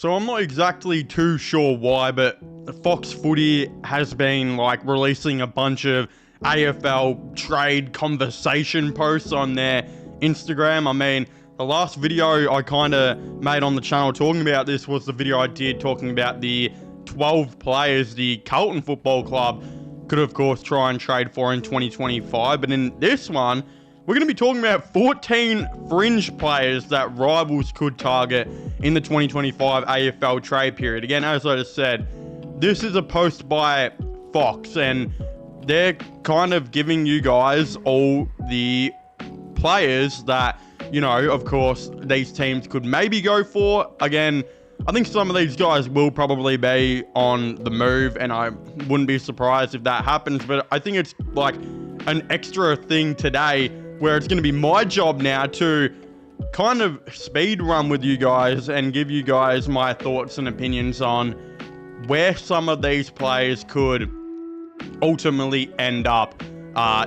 So I'm not exactly too sure why, but Fox Footy has been like releasing a bunch of AFL trade conversation posts on their Instagram. I mean, the last video I kind of made on the channel talking about this was the video I did talking about the 12 players the Carlton Football Club could, of course, try and trade for in 2025. But in this one, we're going to be talking about 14 fringe players that rivals could target in the 2025 AFL trade period. Again, as I just said, this is a post by Fox, and they're kind of giving you guys all the players that, you know, of course, these teams could maybe go for. Again, I think some of these guys will probably be on the move, and I wouldn't be surprised if that happens. But I think it's like an extra thing today where it's going to be my job now to kind of speed run with you guys and give you guys my thoughts and opinions on where some of these players could ultimately end up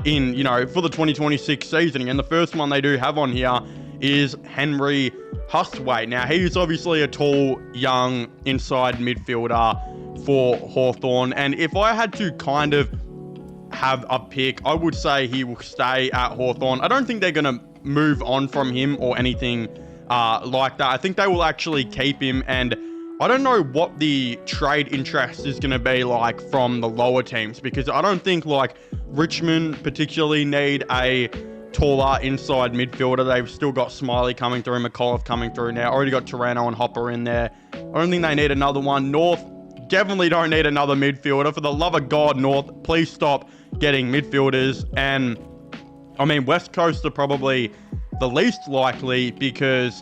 in, you know, for the 2026 season. And the first one they do have on here is Henry Hustwaite. Now, he's obviously a tall, young inside midfielder for Hawthorn. And if I had to kind of have a pick, I would say he will stay at Hawthorn. I don't think they're going to move on from him or anything like that. I think they will actually keep him, and I don't know what the trade interest is going to be like from the lower teams, because I don't think like Richmond particularly need a taller inside midfielder. They've still got Smiley coming through, McAuliffe coming through now. Already got Taranto and Hopper in there. I don't think they need another one. North definitely don't need another midfielder. For the love of God, North, please stop getting midfielders. And I mean, West Coast are probably the least likely, because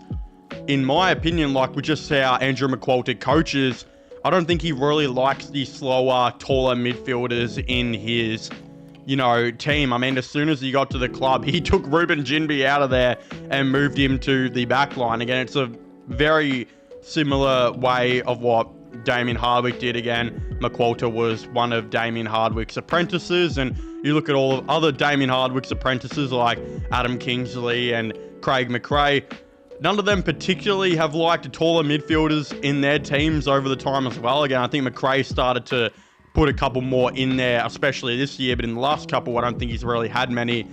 in my opinion, like we just how Andrew McQualter coaches, I don't think he really likes the slower, taller midfielders in his, you know, team. I mean, as soon as he got to the club, he took Ruben Jinby out of there and moved him to the back line. Again, it's a very similar way of what Damien Hardwick did. Again, McQualter was one of Damien Hardwick's apprentices, and you look at all of other Damien Hardwick's apprentices like Adam Kingsley and Craig McRae, none of them particularly have liked taller midfielders in their teams over the time as well. Again, I think McRae started to put a couple more in there, especially this year, but in the last couple, I don't think he's really had many.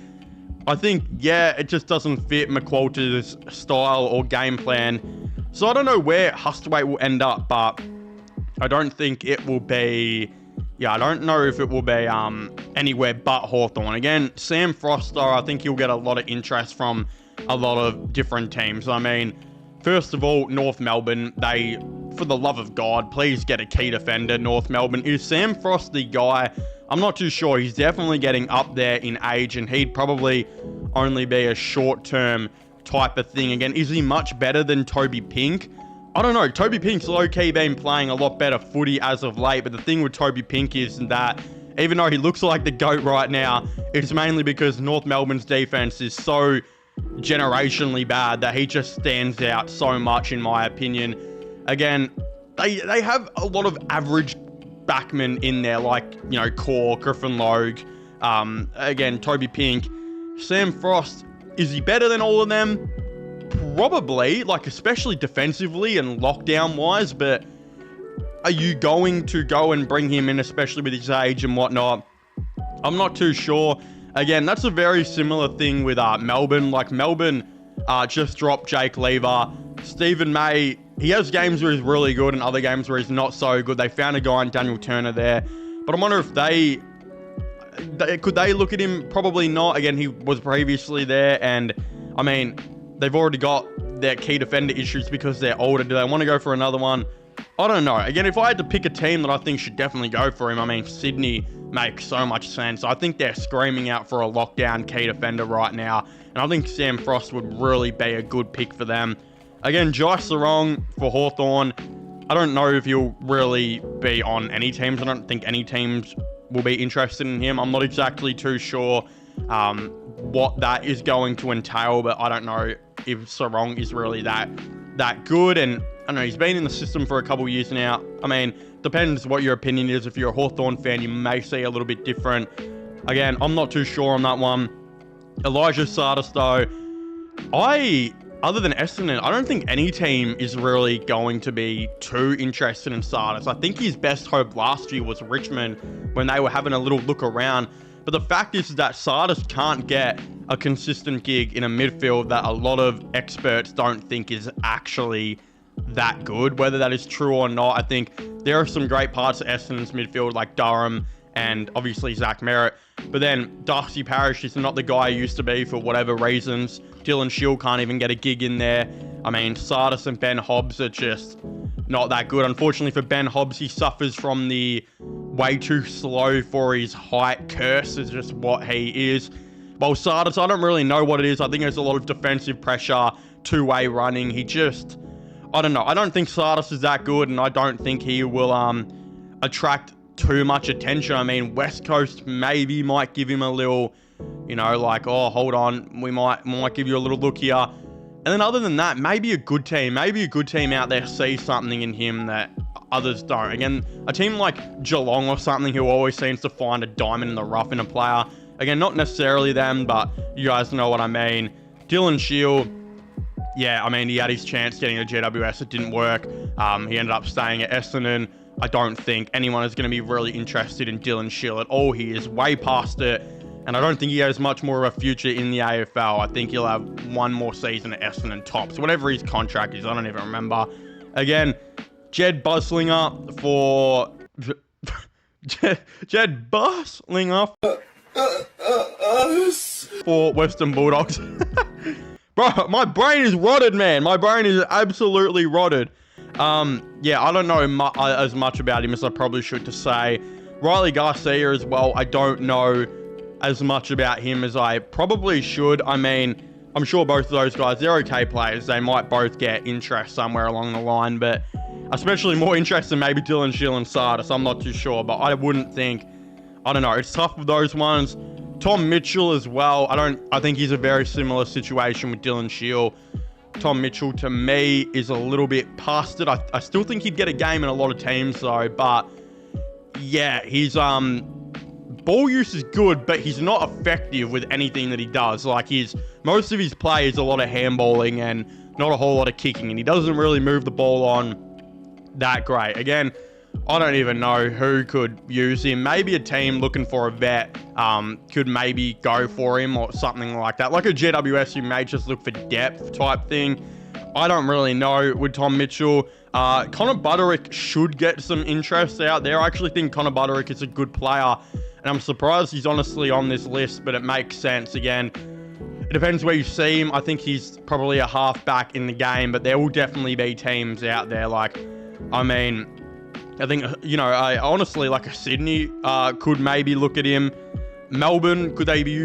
I think, yeah, it just doesn't fit McQualter's style or game plan. So I don't know where Hustwaite will end up, but I don't think it will be, I don't know if it will be anywhere but Hawthorn. Again, Sam Foster, I think he'll get a lot of interest from a lot of different teams. I mean, first of all, North Melbourne, they, for the love of God, please get a key defender, North Melbourne. Is Sam Frost the guy? I'm not too sure. He's definitely getting up there in age, and he'd probably only be a short-term type of thing. Again, is he much better than Toby Pink? I don't know. Toby Pink's low-key been playing a lot better footy as of late, but the thing with Toby Pink is that even though he looks like the GOAT right now, it's mainly because North Melbourne's defense is so generationally bad that he just stands out so much, in my opinion. Again, they have a lot of average backmen in there, like, you know, Core, Griffin Logue, again, Toby Pink. Sam Frost, is he better than all of them? Probably, like, especially defensively and lockdown wise, but are you going to go and bring him in, especially with his age and whatnot? I'm not too sure. Again, that's a very similar thing with Melbourne. Like, Melbourne just dropped Jake Lever. Stephen May, he has games where he's really good and other games where he's not so good. They found a guy in Daniel Turner there. But I wonder if could they look at him? Probably not. Again, he was previously there, and I mean, they've already got their key defender issues because they're older. Do they want to go for another one? I don't know. Again, if I had to pick a team that I think should definitely go for him, I mean, Sydney makes so much sense. I think they're screaming out for a lockdown key defender right now, and I think Sam Frost would really be a good pick for them. Again, Jai Sarong for Hawthorn, I don't know if he'll really be on any teams. I don't think any teams will be interested in him. I'm not exactly too sure what that is going to entail, but I don't know if Sarong is really that good. And I don't know, he's been in the system for a couple of years now. I mean, depends what your opinion is. If you're a Hawthorn fan, you may see a little bit different. Again, I'm not too sure on that one. Elijah Sardas, though, I other than Essendon, I don't think any team is really going to be too interested in Sardis. I think his best hope last year was Richmond when they were having a little look around. But the fact is that Sardis can't get a consistent gig in a midfield that a lot of experts don't think is actually that good. Whether that is true or not, I think there are some great parts of Essendon's midfield like Durham and obviously Zach Merritt. But then Darcy Parish is not the guy he used to be for whatever reasons. Dylan Shield can't even get a gig in there. I mean, Sardis and Ben Hobbs are just not that good. Unfortunately for Ben Hobbs, he suffers from the way too slow for his height curse, is just what he is. While Sardis, I don't really know what it is. I think there's a lot of defensive pressure, two-way running. He just, I don't know. I don't think Sardis is that good, and I don't think he will attract too much attention. I mean, West Coast maybe might give him a little, you know, like, oh, hold on, we might give you a little look here. And then other than that, maybe a good team out there sees something in him that others don't. Again, a team like Geelong or something who always seems to find a diamond in the rough in a player. Again, not necessarily them, but you guys know what I mean. Dylan Shield, yeah, I mean, he had his chance getting a GWS. It didn't work. He ended up staying at Essendon. I don't think anyone is going to be really interested in Dylan Shield at all. He is way past it, and I don't think he has much more of a future in the AFL. I think he'll have one more season at Essendon tops, whatever his contract is. I don't even remember. Again, Jed Buslinger for... Jed Buslinger for Western Bulldogs. Bro, my brain is rotted, man. My brain is absolutely rotted. Yeah, I don't know as much about him as I probably should to say. Riley Garcia as well, I don't know as much about him as I probably should. I mean, I'm sure both of those guys, they're okay players. They might both get interest somewhere along the line, but especially more interest than maybe Dylan Shield and Sardis. I'm not too sure, but I wouldn't think, I don't know, it's tough with those ones. Tom Mitchell as well. I think he's a very similar situation with Dylan Shield. Tom Mitchell, to me, is a little bit past it. I still think he'd get a game in a lot of teams, though. But, yeah, his ball use is good, but he's not effective with anything that he does. Like, most of his play is a lot of handballing and not a whole lot of kicking. And he doesn't really move the ball on that great. Again, I don't even know who could use him. Maybe a team looking for a vet could maybe go for him or something like that. Like a GWS who may just look for depth type thing. I don't really know with Tom Mitchell. Connor Butterick should get some interest out there. I actually think Connor Butterick is a good player. And I'm surprised he's honestly on this list, but it makes sense. Again, it depends where you see him. I think he's probably a halfback in the game, but there will definitely be teams out there. Like, I mean, I think, you know, honestly, like a Sydney could maybe look at him. Melbourne, could they be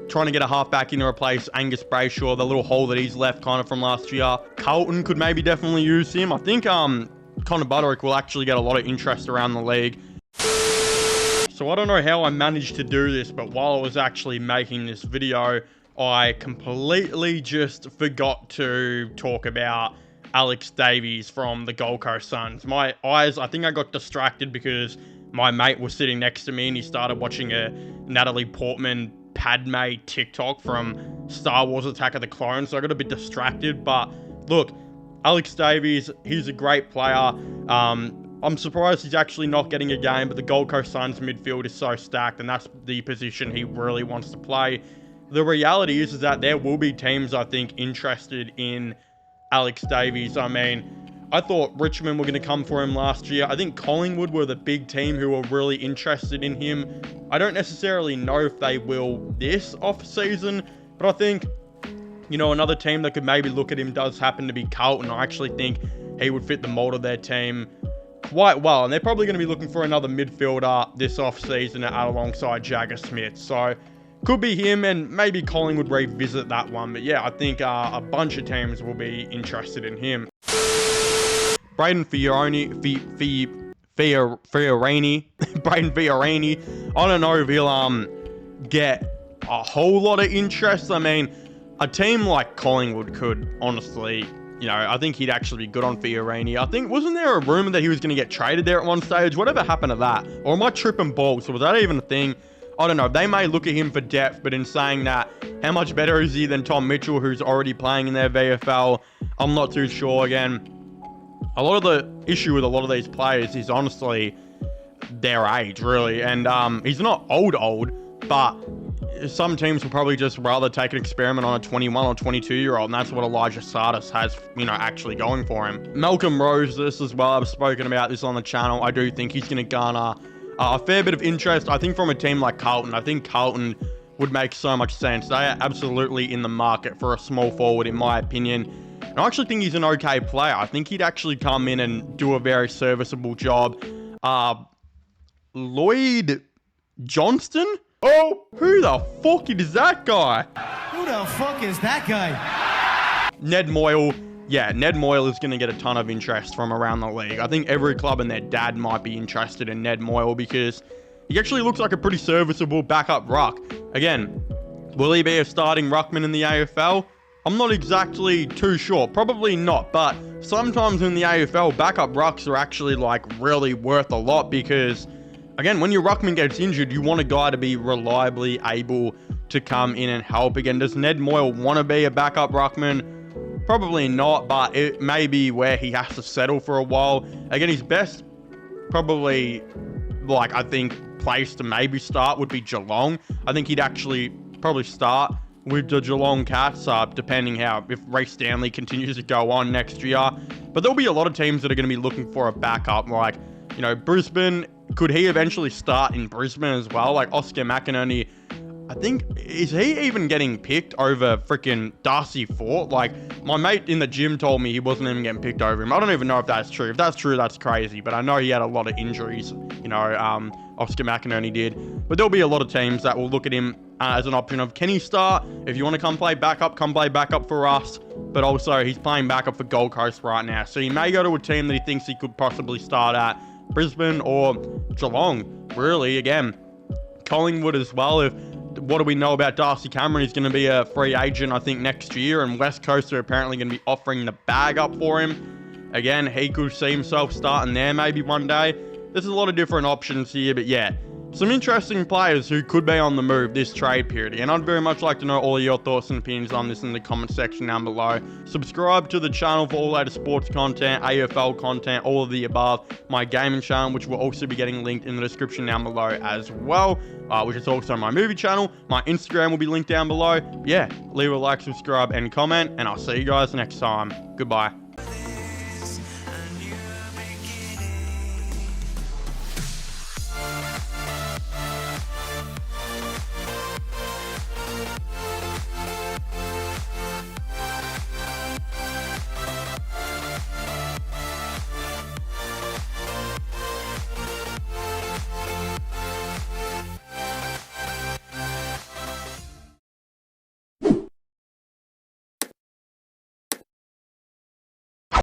trying to get a halfback in to replace Angus Brayshaw, the little hole that he's left kind of from last year? Carlton could maybe definitely use him. I think Connor Butterick will actually get a lot of interest around the league. So I don't know how I managed to do this, but while I was actually making this video, I completely just forgot to talk about Alex Davies from the Gold Coast Suns. My eyes, I think I got distracted because my mate was sitting next to me and he started watching a Natalie Portman Padme TikTok from Star Wars Attack of the Clones, so I got a bit distracted. But look, Alex Davies, he's a great player. I'm surprised he's actually not getting a game, but the Gold Coast Suns midfield is so stacked, and that's the position he really wants to play. The reality is that there will be teams, I think, interested in Alex Davies. I mean, I thought Richmond were going to come for him last year. I think Collingwood were the big team who were really interested in him. I don't necessarily know if they will this off-season, but I think, you know, another team that could maybe look at him does happen to be Carlton. I actually think he would fit the mold of their team quite well, and they're probably going to be looking for another midfielder this off-season to add alongside Jagger Smith. So could be him, and maybe Collingwood revisit that one. But yeah, I think a bunch of teams will be interested in him. Braden Fiorini, Braden Fiorini, I don't know if he'll get a whole lot of interest. I mean, a team like Collingwood could honestly, you know, I think he'd actually be good on Fiorini. I think, wasn't there a rumor that he was going to get traded there at one stage? Whatever happened to that? Or am I tripping balls? So was that even a thing? I don't know. They may look at him for depth, but in saying that, how much better is he than Tom Mitchell, who's already playing in their VFL? I'm not too sure. Again, a lot of the issue with a lot of these players is honestly their age, really. And he's not old, but some teams will probably just rather take an experiment on a 21 or 22-year-old, and that's what Elijah Sardis has, actually going for him. Malcolm Rose, this as well, I've spoken about this on the channel. I do think he's going to garner a fair bit of interest, I think, from a team like Carlton. I think Carlton would make so much sense. They are absolutely in the market for a small forward, in my opinion. And I actually think he's an okay player. I think he'd actually come in and do a very serviceable job. Lloyd Johnston? Oh, who the fuck is that guy? Who the fuck is that guy? Ned Moyle. Yeah, Ned Moyle is going to get a ton of interest from around the league. I think every club and their dad might be interested in Ned Moyle because he actually looks like a pretty serviceable backup ruck. Again, will he be a starting ruckman in the AFL? I'm not exactly too sure. Probably not, but sometimes in the AFL, backup rucks are actually really worth a lot because, again, when your ruckman gets injured, you want a guy to be reliably able to come in and help. Again, does Ned Moyle want to be a backup ruckman? Probably not, but it may be where he has to settle for a while. Again, his best probably, I think, place to maybe start would be Geelong. I think he'd actually probably start with the Geelong Cats, depending if Ray Stanley continues to go on next year. But there'll be a lot of teams that are going to be looking for a backup, Brisbane. Could he eventually start in Brisbane as well? Oscar McInerney, I think, is he even getting picked over freaking Darcy Fort? My mate in the gym told me he wasn't even getting picked over him. I don't even know if that's true. If that's true, that's crazy. But I know he had a lot of injuries, Oscar McInerney did. But there'll be a lot of teams that will look at him as an option of, can he start? If you want to come play backup for us. But also, he's playing backup for Gold Coast right now. So he may go to a team that he thinks he could possibly start at. Brisbane or Geelong, really. Again, Collingwood as well. What do we know about Darcy Cameron? He's going to be a free agent, I think, next year, and West Coast are apparently going to be offering the bag up for him. Again, he could see himself starting there maybe one day. There's a lot of different options here, but yeah, some interesting players who could be on the move this trade period. And I'd very much like to know all of your thoughts and opinions on this in the comment section down below. Subscribe to the channel for all latest sports content, AFL content, all of the above. My gaming channel, which will also be getting linked in the description down below as well, which is also my movie channel. My Instagram will be linked down below. Yeah, leave a like, subscribe, and comment, and I'll see you guys next time. Goodbye.